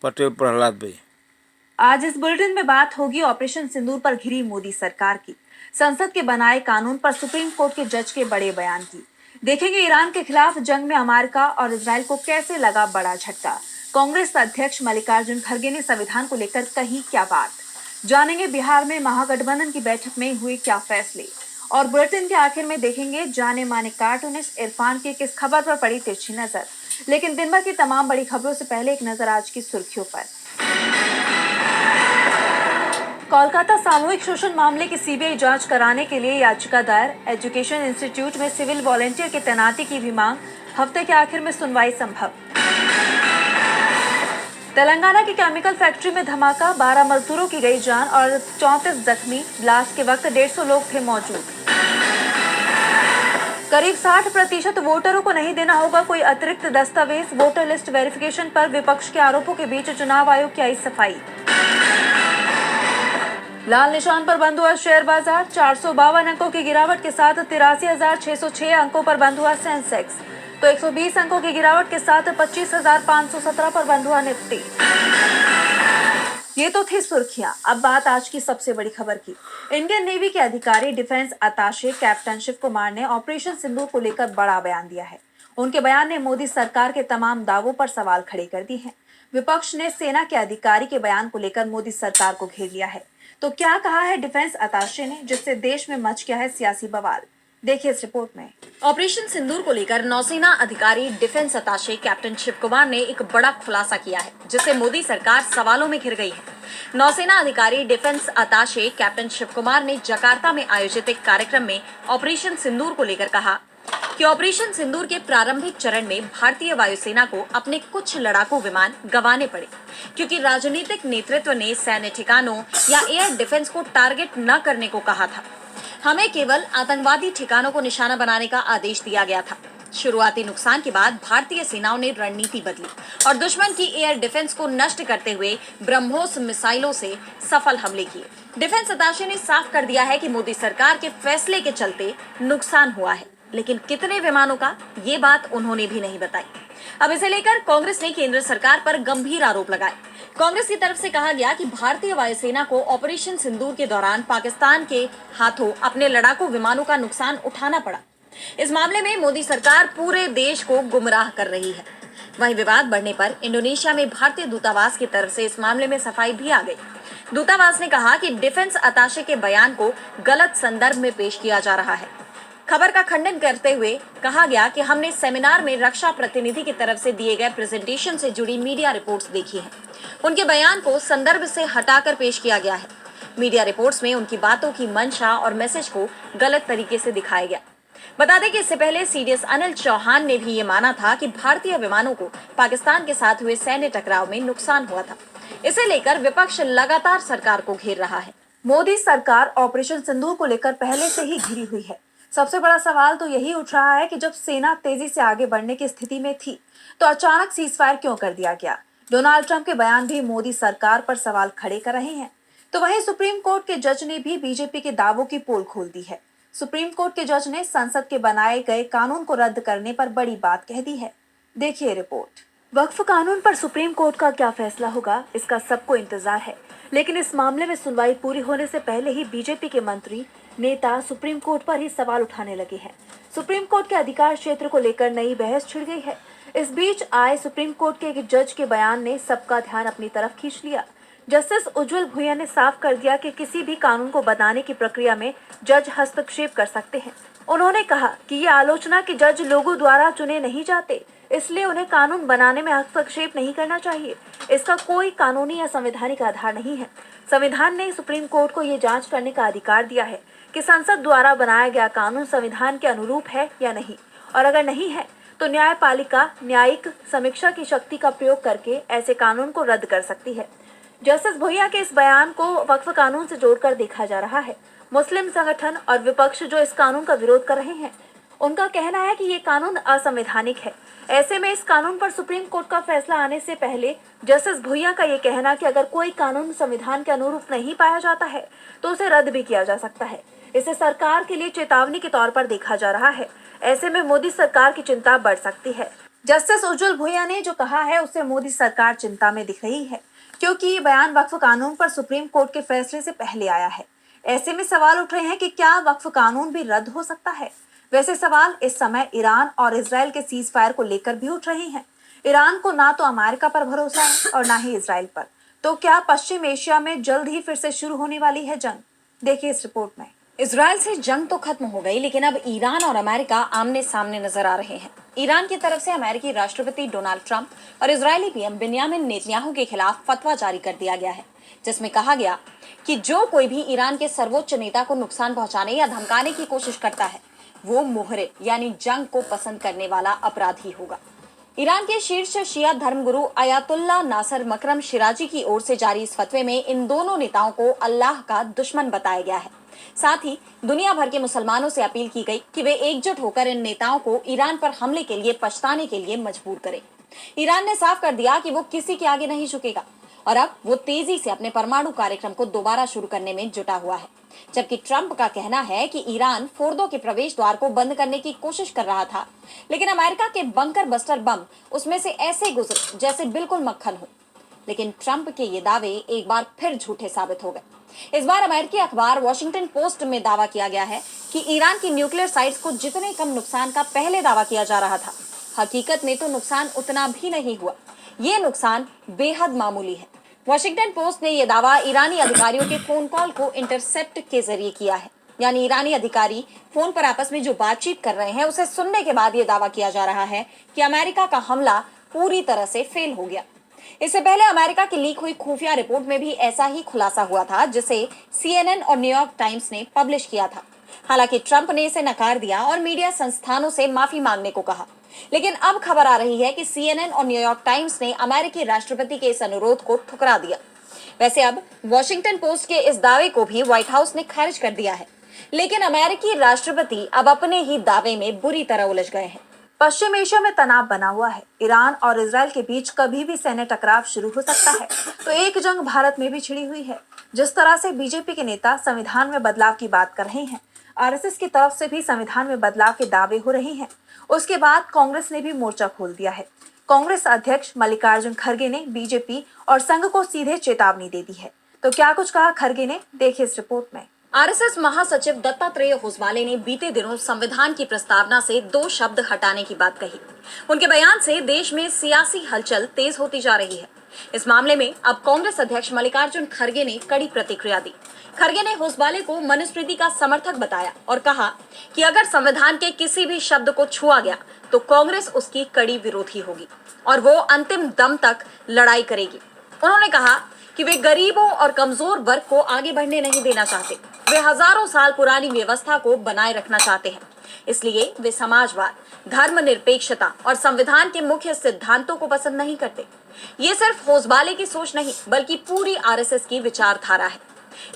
पटेल प्रहलाद भाई। आज इस बुलेटिन में बात होगी ऑपरेशन सिंदूर पर घिरी मोदी सरकार की, संसद के बनाए कानून पर सुप्रीम कोर्ट के जज के बड़े बयान की। देखेंगे ईरान के खिलाफ जंग में अमेरिका और इजराइल को कैसे लगा बड़ा झटका। कांग्रेस अध्यक्ष मल्लिकार्जुन खड़गे ने संविधान को लेकर कही क्या बात। जानेंगे बिहार में महागठबंधन की बैठक में हुए क्या फैसले। और बुलेटिन के आखिर में देखेंगे जाने माने कार्टूनिस्ट इरफान की किस खबर पर पड़ी तिरछी नजर। लेकिन दिन भर की तमाम बड़ी खबरों से पहले एक नजर आज की सुर्खियों पर। कोलकाता सामूहिक शोषण मामले की सीबीआई जांच कराने के लिए याचिका दायर। एजुकेशन इंस्टीट्यूट में सिविल वॉलेंटियर की तैनाती की भी मांग। हफ्ते के आखिर में सुनवाई संभव। तेलंगाना की केमिकल फैक्ट्री में धमाका, 12 मजदूरों की गई जान और 34 जख्मी। ब्लास्ट के वक्त 150 लोग थे मौजूद। करीब 60% वोटरों को नहीं देना होगा कोई अतिरिक्त दस्तावेज। वोटर लिस्ट वेरिफिकेशन पर विपक्ष के आरोपों के बीच चुनाव आयोग की आई सफाई। लाल निशान पर बंद हुआ शेयर बाजार, 452 अंकों की गिरावट के साथ 83,606 अंकों पर बंद हुआ सेंसेक्स, तो 120 अंकों की गिरावट के साथ 25,517 पर बंद हुआ निफ्टी। ये तो थी सुर्खियां। अब बात आज की सबसे बड़ी खबर की। इंडियन नेवी के अधिकारी defence attache captain Shiv Kumar ने ऑपरेशन सिंदूर को लेकर बड़ा बयान दिया है। उनके बयान ने मोदी सरकार के तमाम दावों पर सवाल खड़े कर दिए हैं। विपक्ष ने सेना के अधिकारी के बयान को लेकर मोदी सरकार को घेर लिया है। तो क्या कहा है डिफेंस अताशे ने, जिससे देश में मच गया है सियासी बवाल। देखिए इस रिपोर्ट में। ऑपरेशन सिंदूर को लेकर नौसेना अधिकारी defence attache captain Shiv Kumar ने एक बड़ा खुलासा किया है, जिससे मोदी सरकार सवालों में घिर गई है। नौसेना अधिकारी defence attache captain Shiv Kumar ने जकार्ता में आयोजित एक कार्यक्रम में ऑपरेशन सिंदूर को लेकर कहा कि ऑपरेशन सिंदूर के प्रारंभिक चरण में भारतीय वायुसेना को अपने कुछ लड़ाकू विमान गंवाने पड़े, क्योंकि राजनीतिक नेतृत्व ने सैन्य ठिकानों या एयर डिफेंस को टारगेट न करने को कहा था। हमें केवल आतंकवादी ठिकानों को निशाना बनाने का आदेश दिया गया था। शुरुआती नुकसान के बाद भारतीय सेनाओं ने रणनीति बदली और दुश्मन की एयर डिफेंस को नष्ट करते हुए ब्रह्मोस मिसाइलों से सफल हमले किए। डिफेंस अताशे ने साफ कर दिया है कि मोदी सरकार के फैसले के चलते नुकसान हुआ है, लेकिन कितने विमानों का, ये बात उन्होंने भी नहीं बताई। अब इसे लेकर कांग्रेस ने केंद्र सरकार पर गंभीर आरोप लगाए। कांग्रेस की तरफ से कहा गया कि भारतीय वायुसेना को ऑपरेशन सिंदूर के दौरान पाकिस्तान के हाथों अपने लड़ाकू विमानों का नुकसान उठाना पड़ा। इस मामले में मोदी सरकार पूरे देश को गुमराह कर रही है। वहीं विवाद बढ़ने पर इंडोनेशिया में भारतीय दूतावास की तरफ से इस मामले में सफाई भी आ गई। दूतावास ने कहा कि डिफेंस अताशे के बयान को गलत संदर्भ में पेश किया जा रहा है। खबर का खंडन करते हुए कहा गया कि हमने सेमिनार में रक्षा प्रतिनिधि की तरफ से दिए गए प्रेजेंटेशन से जुड़ी मीडिया रिपोर्ट्स देखी हैं। उनके बयान को संदर्भ से हटाकर पेश किया गया है। मीडिया रिपोर्ट्स में उनकी बातों की मंशा और मैसेज को गलत तरीके से दिखाया गया। बता दें कि इससे पहले सीडीएस अनिल चौहान ने भी ये माना था कि भारतीय विमानों को पाकिस्तान के साथ हुए सैन्य टकराव में नुकसान हुआ था। इसे लेकर विपक्ष लगातार सरकार को घेर रहा है। मोदी सरकार ऑपरेशन सिंदूर को लेकर पहले से ही घिरी हुई है। सबसे बड़ा सवाल तो यही उठ रहा है कि जब सेना तेजी से आगे बढ़ने की स्थिति में थी, तो अचानक सीजफायर क्यों कर दिया गया। डोनाल्ड ट्रंप के बयान भी मोदी सरकार पर सवाल खड़े कर रहे हैं। तो वहीं सुप्रीम कोर्ट के जज ने भी बीजेपी के दावों की पोल खोल दी है। सुप्रीम कोर्ट के जज ने संसद के बनाए गए कानून को रद्द करने पर बड़ी बात कह दी है। देखिए रिपोर्ट। वक्फ कानून पर सुप्रीम कोर्ट का क्या फैसला होगा, इसका सबको इंतजार है। लेकिन इस मामले में सुनवाई पूरी होने से पहले ही बीजेपी के मंत्री नेता सुप्रीम कोर्ट पर ही सवाल उठाने लगे हैं। सुप्रीम कोर्ट के अधिकार क्षेत्र को लेकर नई बहस छिड़ गई है। इस बीच आए सुप्रीम कोर्ट के एक जज के बयान ने सबका ध्यान अपनी तरफ खींच लिया। जस्टिस उज्जवल भुइया ने साफ कर दिया कि किसी भी कानून को बनाने की प्रक्रिया में जज हस्तक्षेप कर सकते हैं। उन्होंने कहा कि ये आलोचना कि जज लोगों द्वारा चुने नहीं जाते, इसलिए उन्हें कानून बनाने में हस्तक्षेप नहीं करना चाहिए। इसका कोई कानूनी या संवैधानिक आधार नहीं है। संविधान ने सुप्रीम कोर्ट को ये जांच करने का अधिकार दिया है कि संसद द्वारा बनाया गया कानून संविधान के अनुरूप है या नहीं, और अगर नहीं है तो न्यायपालिका न्यायिक समीक्षा की शक्ति का प्रयोग करके ऐसे कानून को रद्द कर सकती है। जस्टिस भुइया के इस बयान को वक्फ कानून से जोड़कर देखा जा रहा है। मुस्लिम संगठन और विपक्ष जो इस कानून का विरोध कर रहे हैं, उनका कहना है कि ये कानून असंवैधानिक है। ऐसे में इस कानून पर सुप्रीम कोर्ट का फैसला आने से पहले जस्टिस भुइया का ये कहना कि अगर कोई कानून संविधान के अनुरूप नहीं पाया जाता है तो उसे रद्द भी किया जा सकता है। इसे सरकार के लिए चेतावनी के तौर पर देखा जा रहा है। ऐसे में मोदी सरकार की चिंता बढ़ सकती है। जस्टिस उज्जवल भुइया ने जो कहा है उससे मोदी सरकार चिंता में दिख रही है, क्योंकि ये बयान वक्फ कानून पर सुप्रीम कोर्ट के फैसले से पहले आया है। ऐसे में सवाल उठ रहे हैं कि क्या वक्फ कानून भी रद्द हो सकता है। वैसे सवाल इस समय ईरान और इजराइल के सीज फायर को लेकर भी उठ रहे हैं। ईरान को ना तो अमेरिका पर भरोसा है और ना ही इजराइल पर। तो क्या पश्चिम एशिया में जल्द ही फिर से शुरू होने वाली है जंग? देखिए इस रिपोर्ट में। इजराइल से जंग तो खत्म हो गई, लेकिन अब ईरान और अमेरिका आमने सामने नजर आ रहे हैं। ईरान की तरफ से अमेरिकी राष्ट्रपति डोनाल्ड ट्रंप और इजरायली पीएम बिन्यामिन नेतन्याहू के खिलाफ फतवा जारी कर दिया गया है, जिसमें कहा गया कि जो कोई भी ईरान के सर्वोच्च नेता को नुकसान पहुंचाने या धमकाने की कोशिश करता है, वो मुहरे यानी जंग को पसंद करने वाला अपराधी होगा। ईरान के शीर्ष शिया धर्मगुरु अयातुल्ला नासर मकरम शिराजी की ओर से जारी इस फतवे में इन दोनों नेताओं को अल्लाह का दुश्मन बताया गया है। साथ ही दुनिया भर के मुसलमानों से अपील की गई कि वे एकजुट होकर इन नेताओं को ईरान पर हमले के लिए पछताने के लिए मजबूर करें। ईरान ने साफ कर दिया कि वो किसी के आगे नहीं झुकेगा और अब वो तेजी से अपने परमाणु कार्यक्रम को दोबारा शुरू करने में जुटा हुआ है। जबकि ट्रंप का कहना है कि ईरान फोर्दो के प्रवेश द्वार को बंद करने की कोशिश कर रहा था, लेकिन अमेरिका के बंकर बस्टर बम उसमें से ऐसे गुजरे जैसे बिल्कुल मक्खन हो। लेकिन ट्रंप के ये दावे एक बार फिर झूठे साबित हो गए। इस बार अमेरिकी अखबार वॉशिंगटन पोस्ट में दावा किया गया है कि ईरान की न्यूक्लियर साइट्स को जितने कम नुकसान का पहले दावा किया जा रहा था, हकीकत में तो नुकसान उतना भी नहीं हुआ। ये नुकसान बेहद मामूली है। वॉशिंगटन पोस्ट ने यह दावा ईरानी अधिकारियों के फोन कॉल को इंटरसेप्ट के जरिए किया है, यानी ईरानी अधिकारी फोन पर आपस में जो बातचीत कर रहे हैं उसे सुनने के बाद यह दावा किया जा रहा है कि अमेरिका का हमला पूरी तरह से फेल हो गया। इससे पहले अमेरिका की लीक हुई खुफिया रिपोर्ट में भी ऐसा ही खुलासा हुआ था, जिसे CNN और न्यूयॉर्क टाइम्स ने पब्लिश किया था। हालांकि ट्रंप ने इसे नकार दिया और मीडिया संस्थानों से माफी मांगने को कहा, लेकिन अब खबर आ रही है कि CNN और न्यूयॉर्क टाइम्स ने अमेरिकी राष्ट्रपति के इस अनुरोध को ठुकरा दिया। वैसे अब वॉशिंगटन पोस्ट के इस दावे को भी व्हाइट हाउस ने खारिज कर दिया है, लेकिन अमेरिकी राष्ट्रपति अब अपने ही दावे में बुरी तरह उलझ गए हैं। पश्चिम एशिया में तनाव बना हुआ है। ईरान और इजराइल के बीच कभी भी सैन्य टकराव शुरू हो सकता है, तो एक जंग भारत में भी छिड़ी हुई है। जिस तरह से बीजेपी के नेता संविधान में बदलाव की बात कर रहे हैं, आरएसएस की तरफ से भी संविधान में बदलाव के दावे हो रहे हैं। उसके बाद कांग्रेस ने भी मोर्चा खोल दिया है। कांग्रेस अध्यक्ष मल्लिकार्जुन खड़गे ने बीजेपी और संघ को सीधे चेतावनी दे दी है। तो क्या कुछ कहा खड़गे ने, देखिए इस रिपोर्ट में। आरएसएस महासचिव दत्तात्रेय होसवाले ने बीते दिनों संविधान की प्रस्तावना से 2 शब्द हटाने की बात कही। उनके बयान से देश में सियासी हलचल तेज होती जा रही है। इस मामले में अब कांग्रेस अध्यक्ष मल्लिकार्जुन खड़गे ने कड़ी प्रतिक्रिया दी। खड़गे ने होसवाले को मनुस्मृति का समर्थक बताया और कहा कि अगर संविधान के किसी भी शब्द को छुआ गया तो कांग्रेस उसकी कड़ी विरोधी होगी और वो अंतिम दम तक लड़ाई करेगी। उन्होंने कहा कि वे गरीबों और कमजोर वर्ग को आगे बढ़ने नहीं देना चाहते। वे हजारों साल पुरानी व्यवस्था को बनाए रखना चाहते हैं। इसलिए वे समाजवाद, धर्मनिरपेक्षता और संविधान के मुख्य सिद्धांतों को पसंद नहीं करते। ये सिर्फ होसवाले की सोच नहीं, बल्कि पूरी आरएसएस की विचारधारा है।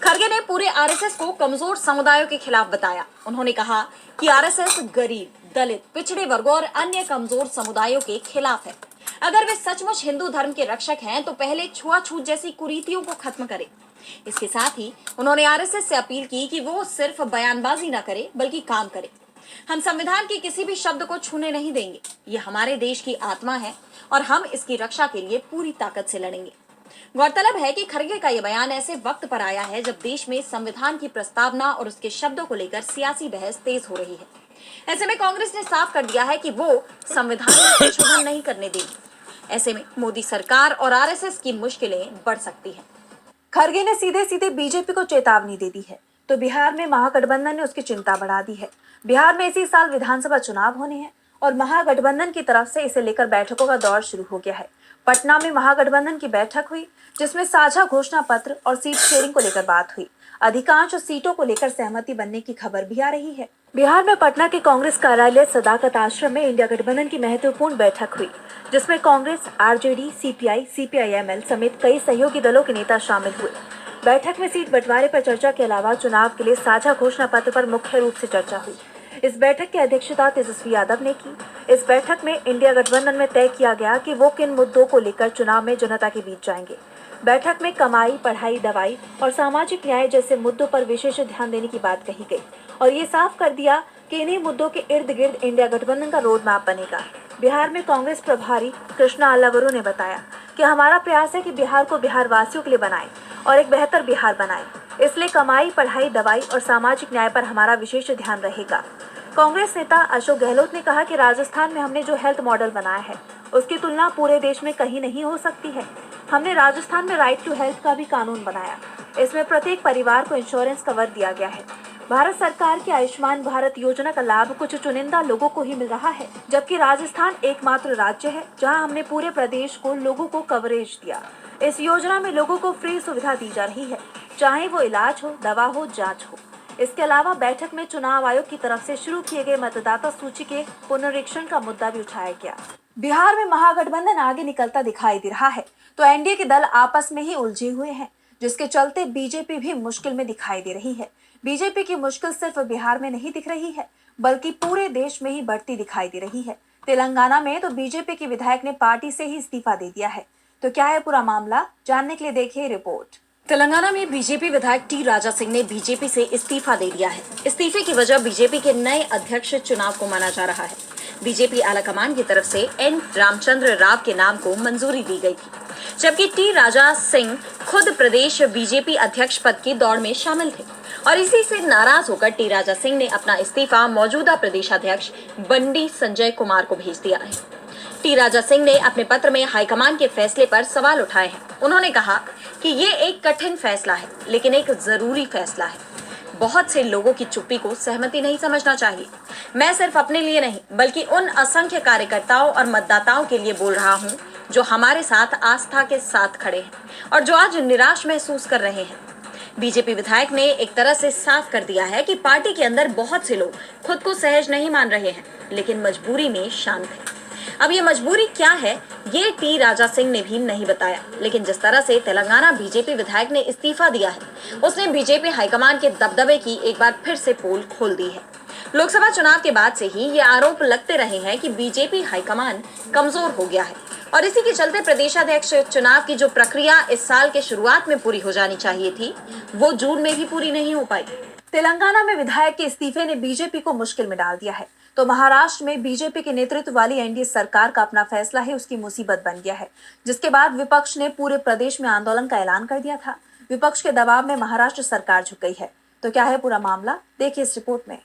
खड़गे ने पूरे आरएसएस को कमजोर समुदायों के खिलाफ बताया। उन्होंने कहा कि आरएसएस गरीब, दलित, पिछड़े वर्गों और अन्य कमजोर समुदायों के खिलाफ है। अगर वे सचमुच हिंदू धर्म के रक्षक हैं तो पहले छुआछूत जैसी कुरीतियों को खत्म करें। इसके साथ ही उन्होंने आरएसएस से अपील की कि वो सिर्फ बयानबाजी न करे बल्कि काम करे। हम संविधान के किसी भी शब्द को छूने नहीं देंगे। ये हमारे देश की आत्मा है और हम इसकी रक्षा के लिए पूरी ताकत से लड़ेंगे। गौरतलब है कि खड़गे का यह बयान ऐसे वक्त पर आया है जब देश में संविधान की प्रस्तावना और उसके शब्दों को लेकर सियासी बहस तेज हो रही है। ऐसे में कांग्रेस ने साफ कर दिया है कि वो संविधान में संशोधन नहीं करने देगी। ऐसे में मोदी सरकार और आरएसएस की मुश्किलें बढ़ सकती हैं। खड़गे ने सीधे सीधे बीजेपी को चेतावनी दे दी है, तो बिहार में महागठबंधन ने उसकी चिंता बढ़ा दी है। बिहार में इसी साल विधानसभा चुनाव होने हैं और महागठबंधन की तरफ से इसे लेकर बैठकों का दौर शुरू हो गया है। पटना में महागठबंधन की बैठक हुई, जिसमें साझा घोषणा पत्र और सीट शेयरिंग को लेकर बात हुई। अधिकांश सीटों को लेकर सहमति बनने की खबर भी आ रही है। बिहार में पटना के कांग्रेस कार्यालय सदाकत आश्रम में इंडिया गठबंधन की महत्वपूर्ण बैठक हुई, जिसमें कांग्रेस, आरजेडी, सीपीआई, सीपीआईएमएल समेत कई सहयोगी दलों के नेता शामिल हुए। बैठक में सीट बंटवारे पर चर्चा के अलावा चुनाव के लिए साझा घोषणा पत्र पर मुख्य रूप से चर्चा हुई। इस बैठक की अध्यक्षता तेजस्वी यादव ने की। इस बैठक में इंडिया गठबंधन में तय किया गया कि वो किन मुद्दों को लेकर चुनाव में जनता के बीच जाएंगे। बैठक में कमाई, पढ़ाई, दवाई और सामाजिक न्याय जैसे मुद्दों पर विशेष ध्यान देने की बात कही गई और ये साफ कर दिया कि इन्हीं मुद्दों के इर्द गिर्द इंडिया गठबंधन का रोड मैप बनेगा। बिहार में कांग्रेस प्रभारी कृष्णा अल्लावरू ने बताया कि हमारा प्रयास है कि बिहार को बिहार वासियों के लिए बनाएं और एक बेहतर बिहार बनाएं। इसलिए कमाई, पढ़ाई, दवाई और सामाजिक न्याय पर हमारा विशेष ध्यान रहेगा। कांग्रेस नेता अशोक गहलोत ने कहा कि राजस्थान में हमने जो हेल्थ मॉडल बनाया है उसकी तुलना पूरे देश में कहीं नहीं हो सकती है। हमने राजस्थान में राइट टू हेल्थ का भी कानून बनाया। इसमें प्रत्येक परिवार को इंश्योरेंस कवर दिया गया है। भारत सरकार की आयुष्मान भारत योजना का लाभ कुछ चुनिंदा लोगों को ही मिल रहा है, जबकि राजस्थान एकमात्र राज्य है जहां हमने पूरे प्रदेश को लोगों को कवरेज दिया। इस योजना में लोगों को फ्री सुविधा दी जा रही है, चाहे वो इलाज हो, दवा हो, जांच हो। इसके अलावा बैठक में चुनाव आयोग की तरफ से शुरू किए गए मतदाता सूची के पुनरीक्षण का मुद्दा भी उठाया गया। बिहार में महागठबंधन आगे निकलता दिखाई दे रहा है तो एनडीए के दल आपस में ही उलझे हुए हैं, जिसके चलते बीजेपी भी मुश्किल में दिखाई दे रही है। बीजेपी की मुश्किल सिर्फ बिहार में नहीं दिख रही है, बल्कि पूरे देश में ही बढ़ती दिखाई दे रही है। तेलंगाना में तो बीजेपी के विधायक ने पार्टी से ही इस्तीफा दे दिया है। तो क्या है पूरा मामला, जानने के लिए देखिए रिपोर्ट। तेलंगाना में बीजेपी विधायक टी राजा सिंह ने बीजेपी से इस्तीफा दे दिया है। इस्तीफे की वजह बीजेपी के नए अध्यक्ष चुनाव को माना जा रहा है। बीजेपी आलाकमान की तरफ से एन रामचंद्र राव के नाम को मंजूरी दी गई थी, जबकि टी राजा सिंह खुद प्रदेश बीजेपी अध्यक्ष पद की दौड़ में शामिल थे और इसी से नाराज होकर टी राजा सिंह ने अपना इस्तीफा मौजूदा प्रदेशाध्यक्ष बंडी संजय कुमार को भेज दिया है। टी राजा सिंह ने अपने पत्र में हाईकमान के फैसले पर सवाल उठाए हैं। उन्होंने कहा कि ये एक कठिन फैसला है, लेकिन एक जरूरी फैसला है। बहुत से लोगों की चुप्पी को सहमति नहीं समझना चाहिए। मैं सिर्फ अपने लिए नहीं, बल्कि उन असंख्य कार्यकर्ताओं और मतदाताओं के लिए बोल रहा हूं जो हमारे साथ आस्था के साथ खड़े हैं और जो आज निराश महसूस कर रहे हैं। बीजेपी विधायक ने एक तरह से साफ कर दिया है कि पार्टी के अंदर बहुत से लोग खुद को सहज नहीं मान रहे हैं, लेकिन मजबूरी में शांत हैं। अब ये मजबूरी क्या है, ये टी राजा सिंह ने भी नहीं बताया, लेकिन जिस तरह से तेलंगाना बीजेपी विधायक ने इस्तीफा दिया है, उसने बीजेपी हाईकमान के दबदबे की एक बार फिर से पोल खोल दी है। लोकसभा चुनाव के बाद से ही ये आरोप लगते रहे हैं कि बीजेपी हाईकमान कमजोर हो गया है और इसी के चलते प्रदेशाध्यक्ष चुनाव की जो प्रक्रिया इस साल के शुरुआत में पूरी हो जानी चाहिए थी, वो जून में भी पूरी नहीं हो पाई। तेलंगाना में विधायक के इस्तीफे ने बीजेपी को मुश्किल में डाल दिया है, तो महाराष्ट्र में बीजेपी के नेतृत्व वाली एनडीए सरकार का अपना फैसला ही उसकी मुसीबत बन गया है, जिसके बाद विपक्ष ने पूरे प्रदेश में आंदोलन का ऐलान कर दिया था। विपक्ष के दबाव में महाराष्ट्र सरकार झुक गई है। तो क्या है पूरा मामला, देखिए इस रिपोर्ट में।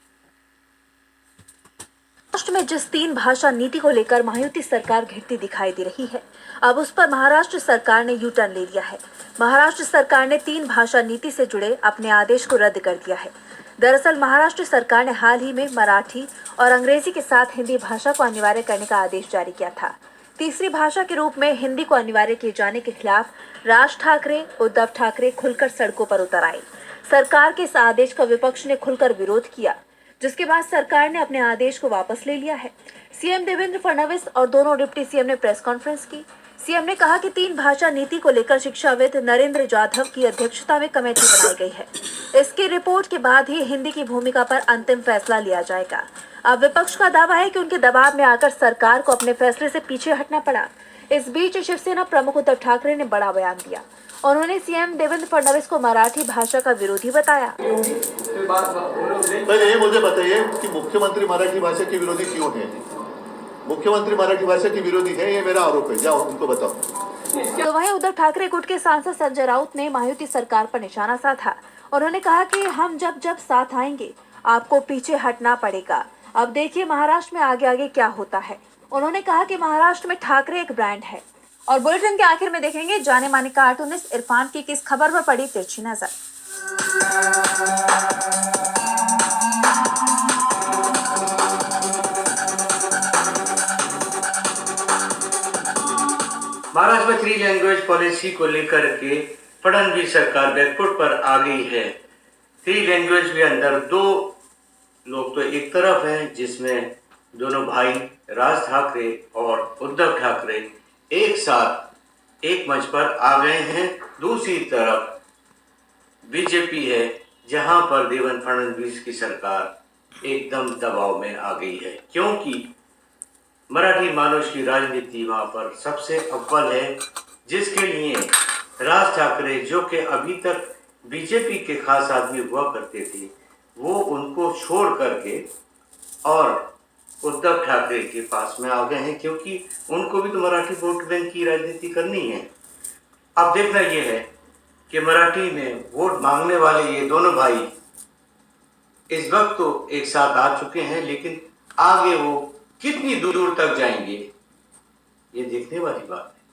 महाराष्ट्र में जिस 3 भाषा नीति को लेकर महायुति सरकार घिरती दिखाई दे रही है, अब उस पर महाराष्ट्र सरकार ने यू टर्न ले लिया है। महाराष्ट्र सरकार ने 3 भाषा नीति से जुड़े अपने आदेश को रद्द कर दिया है। दरअसल महाराष्ट्र सरकार ने हाल ही में मराठी और अंग्रेजी के साथ हिंदी भाषा को अनिवार्य करने का आदेश जारी किया था। तीसरी भाषा के रूप में हिंदी को अनिवार्य किए जाने के खिलाफ राज ठाकरे, उद्धव ठाकरे खुलकर सड़कों पर उतर आए। सरकार के इस आदेश का विपक्ष ने खुलकर विरोध किया, जिसके बाद सरकार ने अपने आदेश को वापस ले लिया है। सीएम देवेंद्र फडणवीस और दोनों डिप्टी सीएम ने प्रेस कॉन्फ्रेंस की। सीएम ने कहा कि 3 भाषा नीति को लेकर शिक्षाविद नरेंद्र जाधव की अध्यक्षता में कमेटी बनाई गई है। इसकी रिपोर्ट के बाद ही हिंदी की भूमिका पर अंतिम फैसला लिया जाएगा। अब विपक्ष का दावा है कि उनके दबाव में आकर सरकार को अपने फैसले से पीछे हटना पड़ा। इस बीच शिवसेना प्रमुख उद्धव ठाकरे ने बड़ा बयान दिया। उन्होंने सीएम देवेंद्र फडणवीस को मराठी भाषा का विरोधी बताया। पहले ये मुझे बताइए कि मुख्यमंत्री मराठी भाषा के विरोधी क्यों है? मुख्यमंत्री मराठी भाषा की विरोधी है, ये मेरा आरोप है। जाओ उनको बताओ। तो वहीं उद्धव ठाकरे गुट के सांसद संजय राउत ने महायुति सरकार पर निशाना साधा। उन्होंने कहा कि हम जब साथ आएंगे आपको पीछे हटना पड़ेगा। अब देखिए महाराष्ट्र में आगे आगे क्या होता है। उन्होंने कहा कि महाराष्ट्र में ठाकरे एक ब्रांड है। और बुलेटिन के आखिर में देखेंगे जाने माने कार्टूनिस्ट इरफान की किस खबर पर पड़ी तिरछी नजर। महाराष्ट्र में 3 लैंग्वेज पॉलिसी को लेकर के फडणवीस सरकार बैकफुट पर आ गई है। 3 लैंग्वेज के अंदर 2 लोग तो एक तरफ हैं, जिसमें दोनों भाई राज ठाकरे और उद्धव ठाकरे एक साथ एक मंच पर आ गए हैं। दूसरी तरफ बीजेपी है, जहां पर देवेंद्र फडणवीस की सरकार एकदम दबाव में आ गई है, क्योंकि मराठी मानुष की राजनीति वहां पर सबसे अव्वल है, जिसके लिए राज ठाकरे, जो कि अभी तक बीजेपी के खास आदमी हुआ करते थे, वो उनको छोड़ करके और उद्धव ठाकरे के पास में आ गए हैं, क्योंकि उनको भी तो मराठी वोट बैंक की राजनीति करनी है। अब देखना ये है कि मराठी में वोट मांगने वाले ये दोनों भाई इस वक्त तो एक साथ आ चुके हैं, लेकिन आगे वो कितनी दूर तक जाएंगे ये देखने वाली बात है।